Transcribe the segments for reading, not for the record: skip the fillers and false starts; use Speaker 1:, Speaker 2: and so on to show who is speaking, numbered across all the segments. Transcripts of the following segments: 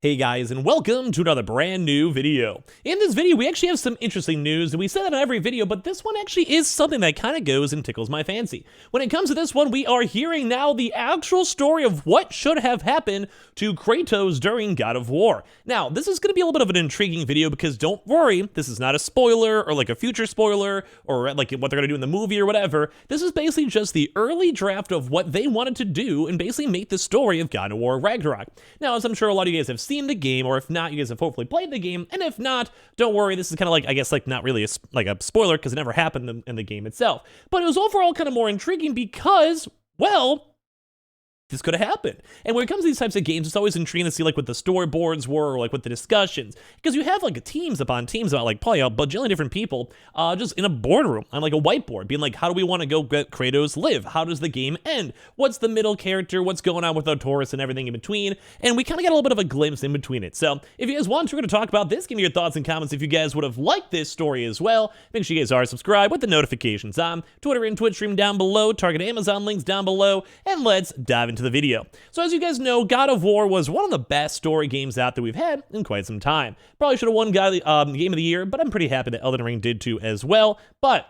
Speaker 1: Hey guys, and welcome to another brand new video. In this video, we actually have some interesting news, and we say that in every video, but this one actually is something that kind of goes and tickles my fancy. When it comes to this one, we are hearing now the actual story of what should have happened to Kratos during God of War. Now, this is going to be a little bit of an intriguing video because don't worry, this is not a spoiler or like a future spoiler or like what they're going to do in the movie or whatever. This is basically just the early draft of what they wanted to do and basically make the story of God of War Ragnarok. Now, as I'm sure a lot of you guys have seen the game, or if not, you guys have hopefully played the game, and if not, don't worry, this is kind of like, I guess, like not really a spoiler because it never happened in the game itself, but it was overall kind of more intriguing because, well, this could have happened. And when it comes to these types of games, it's always intriguing to see like what the storyboards were or like what the discussions, because you have like teams upon teams about like probably a bajillion different people just in a boardroom on like a whiteboard being like, how do we want to go get Kratos live? How does the game end? What's the middle character? What's going on with Taurus and everything in between? And we kind of got a little bit of a glimpse in between it. So if you guys want to, we're going to talk about this. Give me your thoughts and comments if you guys would have liked this story as well. Make sure you guys are subscribed with the notifications on. Twitter and Twitch stream down below. Target Amazon links down below. And let's dive into the video. So as you guys know, God of War was one of the best story games out that we've had in quite some time. Probably should have won Game of the Year, but I'm pretty happy that Elden Ring did too as well. But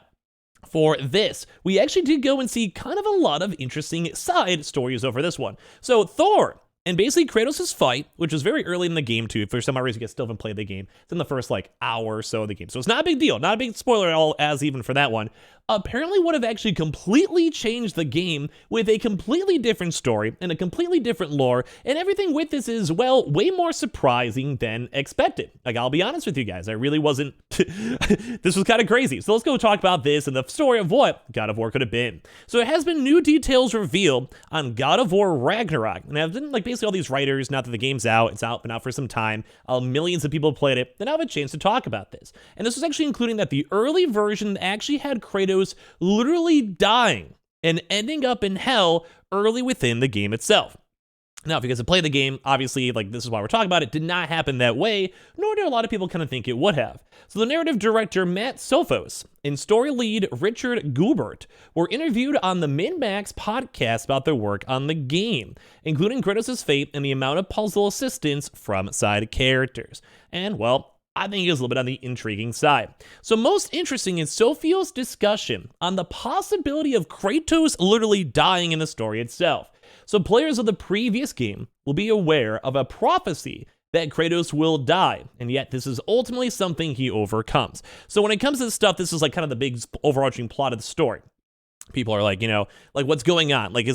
Speaker 1: for this, we actually did go and see kind of a lot of interesting side stories over this one. So Thor, and basically Kratos' fight, which was very early in the game too. For some reason, you guys still haven't played the game. It's in the first like hour or so of the game. So it's not a big deal, not a big spoiler at all as even for that one. Apparently would have actually completely changed the game with a completely different story and a completely different lore, and everything with this is, well, way more surprising than expected. Like, I'll be honest with you guys, I really wasn't, this was kind of crazy. So let's go talk about this and the story of what God of War could have been. So it has been new details revealed on God of War Ragnarok, and I've been like basically all these writers, now that the game's out, it's out, been out for some time, millions of people have played it, then I have a chance to talk about this. And this was actually including that the early version actually had Kratos literally dying and ending up in hell early within the game itself. Now, if you guys have played the game, obviously, like, this is why we're talking about it, did not happen that way, nor do a lot of people kind of think it would have. So the narrative director Matt Sophos and story lead Richard Gubert were interviewed on the Min-Max podcast about their work on the game, including Kratos' fate and the amount of puzzle assistance from side characters. And, well, I think it was a little bit on the intriguing side. So most interesting is Sophos' discussion on the possibility of Kratos literally dying in the story itself. So players of the previous game will be aware of a prophecy that Kratos will die, and yet this is ultimately something he overcomes. So when it comes to this stuff, this is like kind of the big overarching plot of the story. People are like, you know, like what's going on? Like,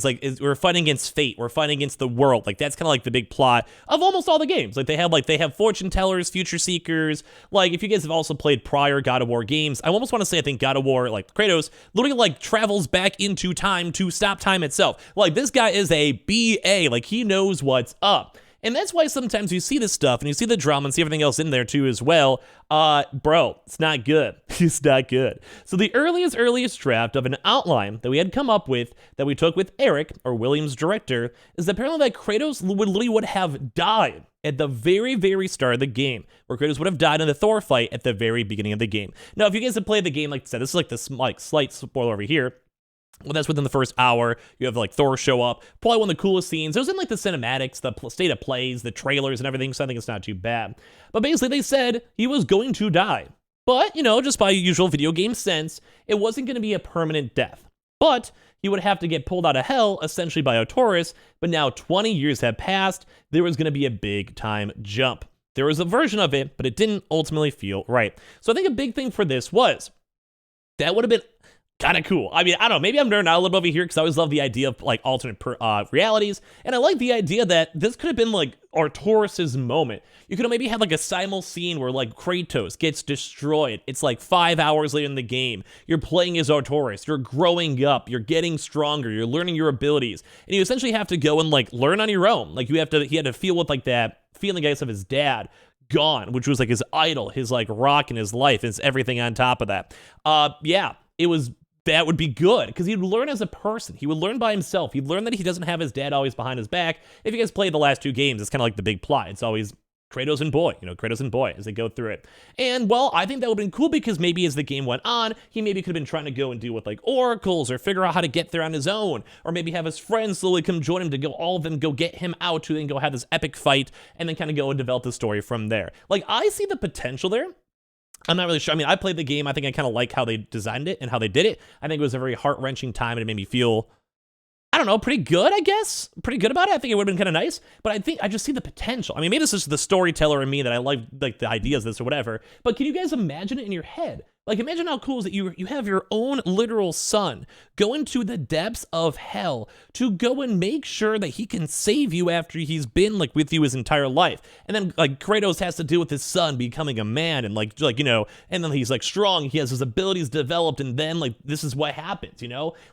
Speaker 1: we're fighting against fate. We're fighting against the world. Like, that's kind of like the big plot of almost all the games. Like, they have fortune tellers, future seekers. Like, if you guys have also played prior God of War games, I almost want to say I think God of War, like Kratos, literally like travels back into time to stop time itself. Like, this guy is a BA. Like, he knows what's up. And that's why sometimes you see this stuff and you see the drama and see everything else in there too as well. Bro, it's not good. It's not good. So the earliest draft of an outline that we had come up with, that we took with Eric, or Williams' director, is apparently that Kratos would have died at the very, very start of the game, where Kratos would have died in the Thor fight at the very beginning of the game. Now, if you guys have played the game, like I said, this is like the slight spoiler over here. Well, that's within the first hour. You have like Thor show up. Probably one of the coolest scenes. It was in like the cinematics, the state of plays, the trailers and everything, so I think it's not too bad. But basically they said he was going to die. But, you know, just by usual video game sense, it wasn't going to be a permanent death. But he would have to get pulled out of hell, essentially by Taurus. But now 20 years have passed. There was going to be a big time jump. There was a version of it, but it didn't ultimately feel right. So I think a big thing for this was that would have been kind of cool. I mean, I don't know, maybe I'm nerding out a little bit over here because I always love the idea of like alternate realities, and I like the idea that this could have been like Arturus's moment. You could have maybe had like a simul scene where like Kratos gets destroyed. It's like 5 hours later in the game. You're playing as Arturus. You're growing up. You're getting stronger. You're learning your abilities, and you essentially have to go and like learn on your own. Like he had to feel with like that feeling, I guess, of his dad gone, which was like his idol, his like rock in his life, and everything on top of that. Yeah, it was. That would be good, because he'd learn as a person. He would learn by himself. He'd learn that he doesn't have his dad always behind his back. If you guys played the last two games, it's kind of like the big plot. It's always Kratos and boy, Kratos and boy as they go through it. And well, I think that would have been cool because maybe as the game went on, he maybe could have been trying to go and deal with like oracles or figure out how to get there on his own, or maybe have his friends slowly come join him to go, all of them go get him out to then go have this epic fight and then kind of go and develop the story from there. Like, I see the potential there. I'm not really sure. I mean, I played the game. I think I kind of like how they designed it and how they did it. I think it was a very heart-wrenching time and it made me feel, I don't know, pretty good, I guess. Pretty good about it. I think it would have been kind of nice, but I think I just see the potential. I mean, maybe this is the storyteller in me that I like the ideas of this or whatever, but can you guys imagine it in your head? Like, imagine how cool is that you have your own literal son go into the depths of hell to go and make sure that he can save you after he's been, like, with you his entire life. And then, like, Kratos has to deal with his son becoming a man and, like and then he's, like, strong. He has his abilities developed, and then, like, this is what happens,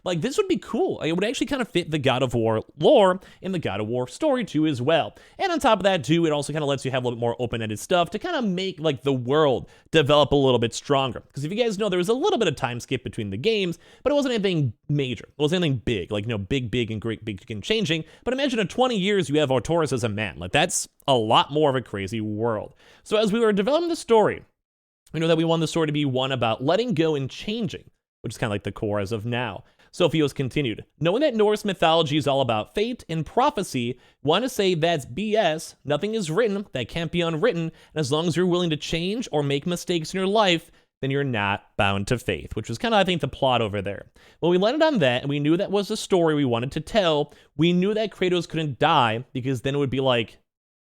Speaker 1: Like, this would be cool. It would actually kind of fit the God of War lore in the God of War story, too, as well. And on top of that, too, it also kind of lets you have a little bit more open-ended stuff to kind of make, like, the world develop a little bit stronger. Because if you guys know, there was a little bit of time skip between the games, but it wasn't anything major. It wasn't anything big, like, big and great, big and changing. But imagine in 20 years, you have Arturus as a man. Like, that's a lot more of a crazy world. So as we were developing the story, we know that we want the story to be one about letting go and changing, which is kind of like the core as of now. Sophios continued, knowing that Norse mythology is all about fate and prophecy, want to say that's BS, nothing is written that can't be unwritten, and as long as you're willing to change or make mistakes in your life, then you're not bound to faith, which was kind of, I think, the plot over there. Well, we landed on that, and we knew that was the story we wanted to tell. We knew that Kratos couldn't die, because then it would be like,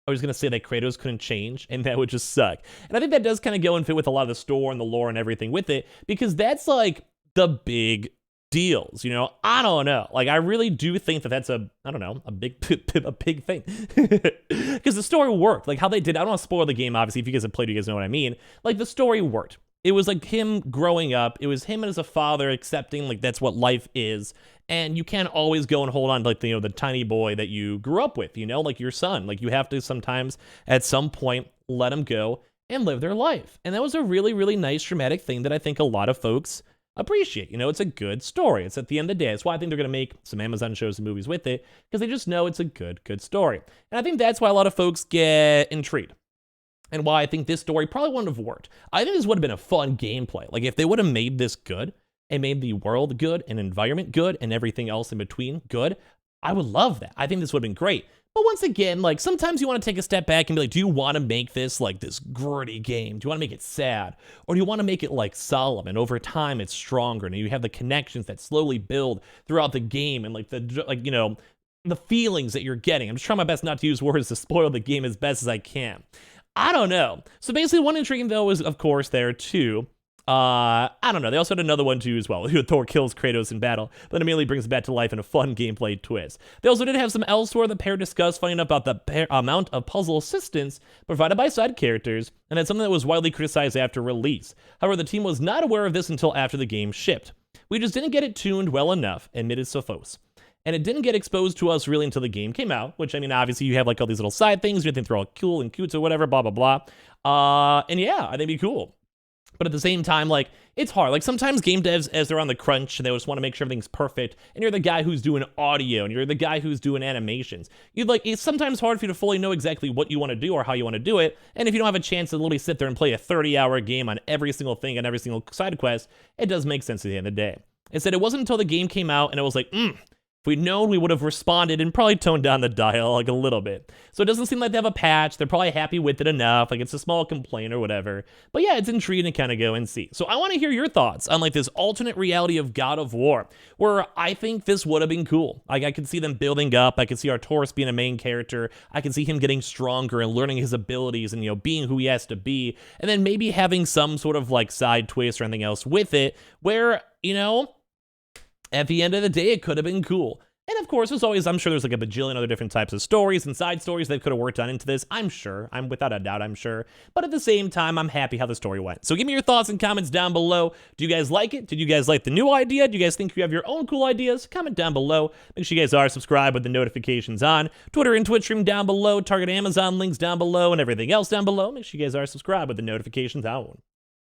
Speaker 1: I was going to say that Kratos couldn't change, and that would just suck. And I think that does kind of go and fit with a lot of the story and the lore and everything with it, because that's like the big deals, I don't know. Like, I really do think that that's a big thing. Because the story worked. Like, how they did, I don't want to spoil the game, obviously. If you guys have played, you guys know what I mean. Like, the story worked. It was like him growing up. It was him as a father accepting, like, that's what life is. And you can't always go and hold on to, like, the tiny boy that you grew up with, like your son. Like, you have to sometimes, at some point, let him go and live their life. And that was a really, really nice, dramatic thing that I think a lot of folks appreciate. It's a good story. It's at the end of the day. That's why I think they're going to make some Amazon shows and movies with it, because they just know it's a good story. And I think that's why a lot of folks get intrigued. And why I think this story probably wouldn't have worked. I think this would have been a fun gameplay. Like, if they would have made this good and made the world good and environment good and everything else in between good, I would love that. I think this would have been great. But once again, like, sometimes you want to take a step back and be like, do you want to make this like this gritty game? Do you want to make it sad? Or do you want to make it like solemn and over time it's stronger and you have the connections that slowly build throughout the game and like the feelings that you're getting? I'm just trying my best not to use words to spoil the game as best as I can. I don't know. So basically, one intriguing, though, is, of course, there, too. I don't know. They also had another one, too, as well. Thor kills Kratos in battle, but immediately brings it back to life in a fun gameplay twist. They also did have some elsewhere the pair discussed, finding out about the amount of puzzle assistance provided by side characters, and that's something that was widely criticized after release. However, the team was not aware of this until after the game shipped. We just didn't get it tuned well enough, admitted Sophos. And it didn't get exposed to us really until the game came out, which, I mean, obviously you have like all these little side things, you think they're all cool and cute or whatever, blah, blah, blah. And yeah, I think it'd be cool. But at the same time, like, it's hard. Like, sometimes game devs, as they're on the crunch, they just want to make sure everything's perfect, and you're the guy who's doing audio, and you're the guy who's doing animations. It's sometimes hard for you to fully know exactly what you want to do or how you want to do it, and if you don't have a chance to literally sit there and play a 30-hour game on every single thing and every single side quest, it does make sense at the end of the day. Instead, it wasn't until the game came out, and it was like, if we'd known, we would have responded and probably toned down the dialogue a little bit. So it doesn't seem like they have a patch. They're probably happy with it enough. Like, it's a small complaint or whatever. But yeah, it's intriguing to kind of go and see. So I want to hear your thoughts on like this alternate reality of God of War, where I think this would have been cool. Like, I could see them building up. I could see Arturus being a main character. I could see him getting stronger and learning his abilities and, being who he has to be. And then maybe having some sort of like side twist or anything else with it where, at the end of the day, it could have been cool. And of course, as always, I'm sure there's like a bajillion other different types of stories and side stories that could have worked on into this. I'm sure. I'm without a doubt, I'm sure. But at the same time, I'm happy how the story went. So give me your thoughts and comments down below. Do you guys like it? Did you guys like the new idea? Do you guys think you have your own cool ideas? Comment down below. Make sure you guys are subscribed with the notifications on. Twitter and Twitch stream down below. Target Amazon links down below and everything else down below. Make sure you guys are subscribed with the notifications on.